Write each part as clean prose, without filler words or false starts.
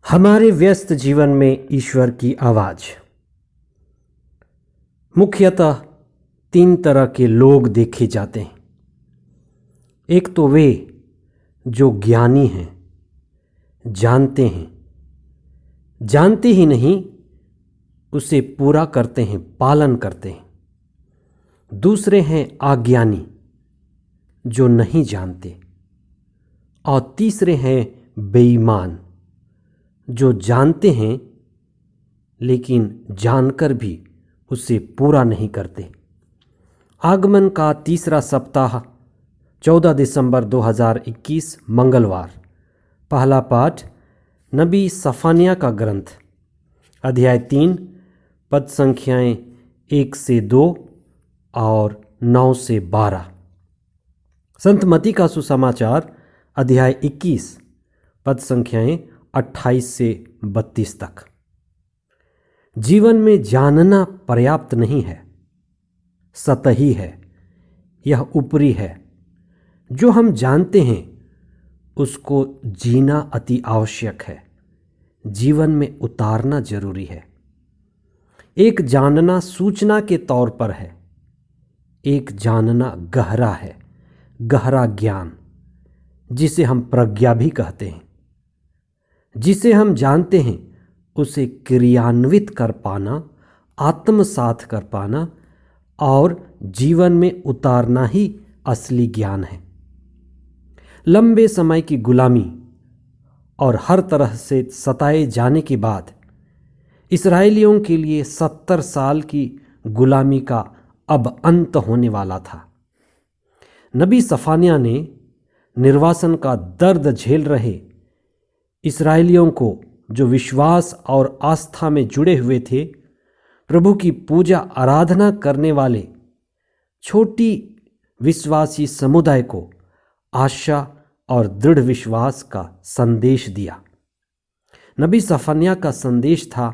हमारे व्यस्त जीवन में ईश्वर की आवाज़। मुख्यतः 3 तरह के लोग देखे जाते हैं। एक तो वे जो ज्ञानी हैं, जानते हैं, जानते ही नहीं उसे पूरा करते हैं, पालन करते हैं। दूसरे हैं अज्ञानी जो नहीं जानते, और तीसरे हैं बेईमान जो जानते हैं लेकिन जानकर भी उसे पूरा नहीं करते। आगमन का तीसरा सप्ताह 14 दिसंबर 2021 मंगलवार। पहला पाठ नबी सफानिया का ग्रंथ, अध्याय 3, पद संख्याएं 1 से 2 और 9 से 12। संत मती का सुसमाचार, अध्याय 21, पद संख्याएं 28 से 32 तक। जीवन में जानना पर्याप्त नहीं है, सतही है, यह ऊपरी है। जो हम जानते हैं उसको जीना अति आवश्यक है, जीवन में उतारना जरूरी है। एक जानना सूचना के तौर पर है, एक जानना गहरा है, गहरा ज्ञान, जिसे हम प्रज्ञा भी कहते हैं। जिसे हम जानते हैं उसे क्रियान्वित कर पाना, आत्मसात कर पाना और जीवन में उतारना ही असली ज्ञान है। लंबे समय की गुलामी और हर तरह से सताए जाने के बाद इस्राएलियों के लिए 70 साल की गुलामी का अब अंत होने वाला था। नबी सफानिया ने निर्वासन का दर्द झेल रहे इस्राएलियों को, जो विश्वास और आस्था में जुड़े हुए थे, प्रभु की पूजा आराधना करने वाले छोटी विश्वासी समुदाय को आशा और दृढ़ विश्वास का संदेश दिया। नबी सफानिया का संदेश था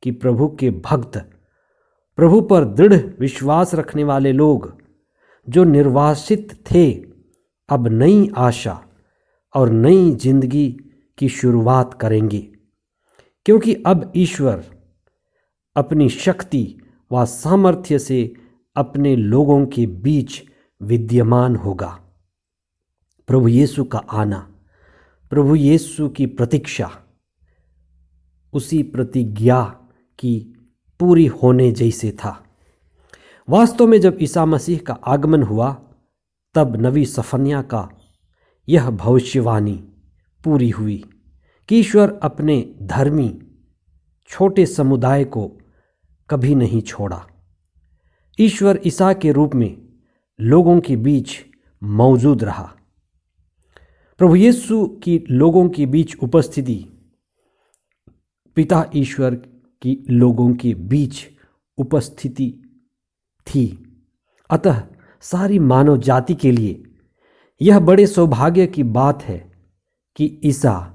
कि प्रभु के भक्त, प्रभु पर दृढ़ विश्वास रखने वाले लोग जो निर्वासित थे, अब नई आशा और नई जिंदगी की शुरुआत करेंगे, क्योंकि अब ईश्वर अपनी शक्ति व सामर्थ्य से अपने लोगों के बीच विद्यमान होगा। प्रभु यीशु का आना, प्रभु यीशु की प्रतीक्षा उसी प्रतिज्ञा की पूरी होने जैसे था। वास्तव में जब ईसा मसीह का आगमन हुआ, तब नबी सफनिया का यह भविष्यवाणी पूरी हुई कि ईश्वर अपने धर्मी छोटे समुदाय को कभी नहीं छोड़ा। ईश्वर ईसा के रूप में लोगों के बीच मौजूद रहा। प्रभु यीशु की लोगों के बीच उपस्थिति पिता ईश्वर की लोगों के बीच उपस्थिति थी। अतः सारी मानव जाति के लिए यह बड़े सौभाग्य की बात है कि ईसा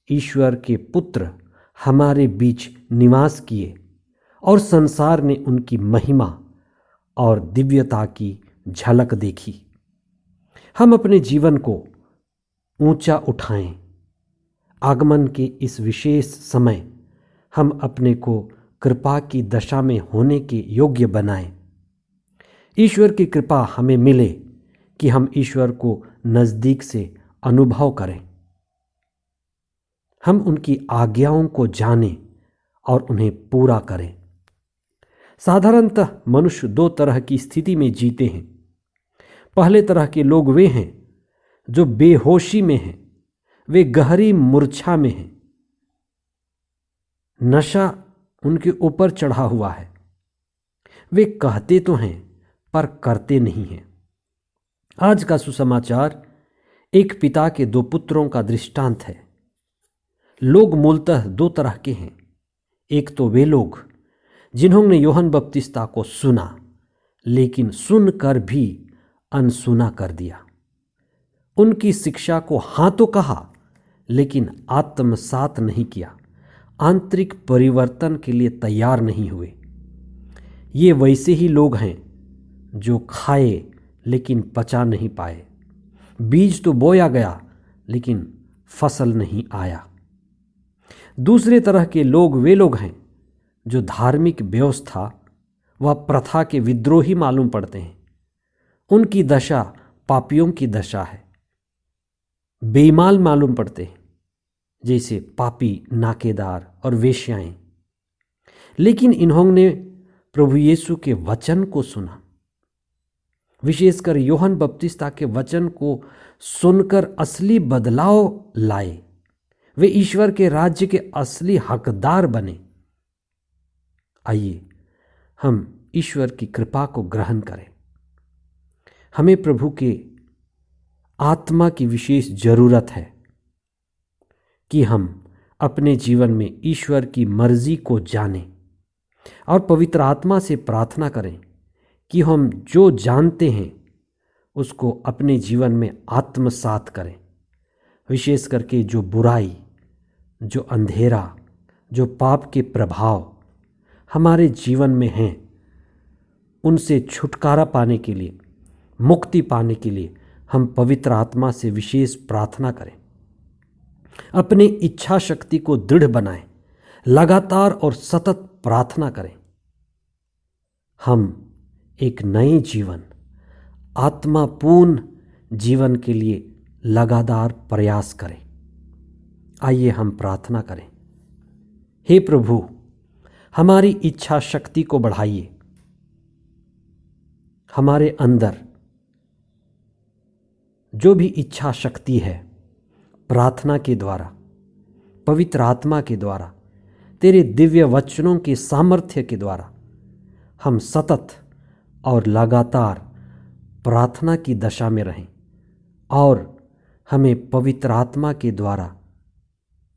ईश्वर के पुत्र हमारे बीच निवास किए और संसार ने उनकी महिमा और दिव्यता की झलक देखी। हम अपने जीवन को ऊंचा उठाएं। आगमन के इस विशेष समय हम अपने को कृपा की दशा में होने के योग्य बनाएं। ईश्वर की कृपा हमें मिले कि हम ईश्वर को नज़दीक से अनुभव करें। हम उनकी आज्ञाओं को जानें और उन्हें पूरा करें। साधारणतः मनुष्य 2 तरह की स्थिति में जीते हैं। पहले तरह के लोग वे हैं जो बेहोशी में हैं, वे गहरी मूर्छा में हैं, नशा उनके ऊपर चढ़ा हुआ है। वे कहते तो हैं पर करते नहीं हैं। आज का सुसमाचार एक पिता के 2 पुत्रों का दृष्टांत है। लोग मूलतः 2 तरह के हैं। एक तो वे लोग जिन्होंने यूहन्ना बपतिस्ता को सुना, लेकिन सुनकर भी अनसुना कर दिया। उनकी शिक्षा को हाँ तो कहा, लेकिन आत्मसात नहीं किया, आंतरिक परिवर्तन के लिए तैयार नहीं हुए। ये वैसे ही लोग हैं जो खाए लेकिन पचा नहीं पाए। बीज तो बोया गया लेकिन फसल नहीं आया। दूसरे तरह के लोग वे लोग हैं जो धार्मिक व्यवस्था व प्रथा के विद्रोही मालूम पड़ते हैं। उनकी दशा पापियों की दशा है, बेईमान मालूम पड़ते हैं, जैसे पापी, नाकेदार और वेश्याएं। लेकिन इन्होंने प्रभु यीशु के वचन को सुना, विशेषकर यूहन्ना बपतिस्ता के वचन को सुनकर असली बदलाव लाए। वे ईश्वर के राज्य के असली हकदार बने। आइए हम ईश्वर की कृपा को ग्रहण करें। हमें प्रभु के आत्मा की विशेष जरूरत है कि हम अपने जीवन में ईश्वर की मर्जी को जानें और पवित्र आत्मा से प्रार्थना करें कि हम जो जानते हैं उसको अपने जीवन में आत्मसात करें। विशेष करके जो बुराई, जो अंधेरा, जो पाप के प्रभाव हमारे जीवन में हैं, उनसे छुटकारा पाने के लिए, मुक्ति पाने के लिए हम पवित्र आत्मा से विशेष प्रार्थना करें। अपने इच्छा शक्ति को दृढ़ बनाएं, लगातार और सतत प्रार्थना करें। हम एक नए जीवन, आत्मापूर्ण जीवन के लिए लगातार प्रयास करें। आइए हम प्रार्थना करें। हे प्रभु, हमारी इच्छा शक्ति को बढ़ाइए। हमारे अंदर जो भी इच्छा शक्ति है, प्रार्थना के द्वारा, पवित्र आत्मा के द्वारा, तेरे दिव्य वचनों के सामर्थ्य के द्वारा हम सतत और लगातार प्रार्थना की दशा में रहें और हमें पवित्र आत्मा के द्वारा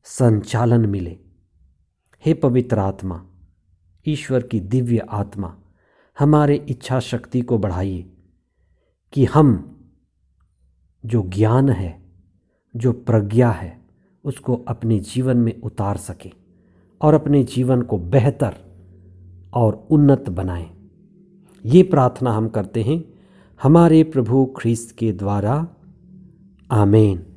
संचालन मिले। हे पवित्र आत्मा, ईश्वर की दिव्य आत्मा, हमारे इच्छा शक्ति को बढ़ाइए कि हम जो ज्ञान है, जो प्रज्ञा है, उसको अपने जीवन में उतार सकें और अपने जीवन को बेहतर और उन्नत बनाएं। ये प्रार्थना हम करते हैं हमारे प्रभु ख्रीस्त के द्वारा। आमीन।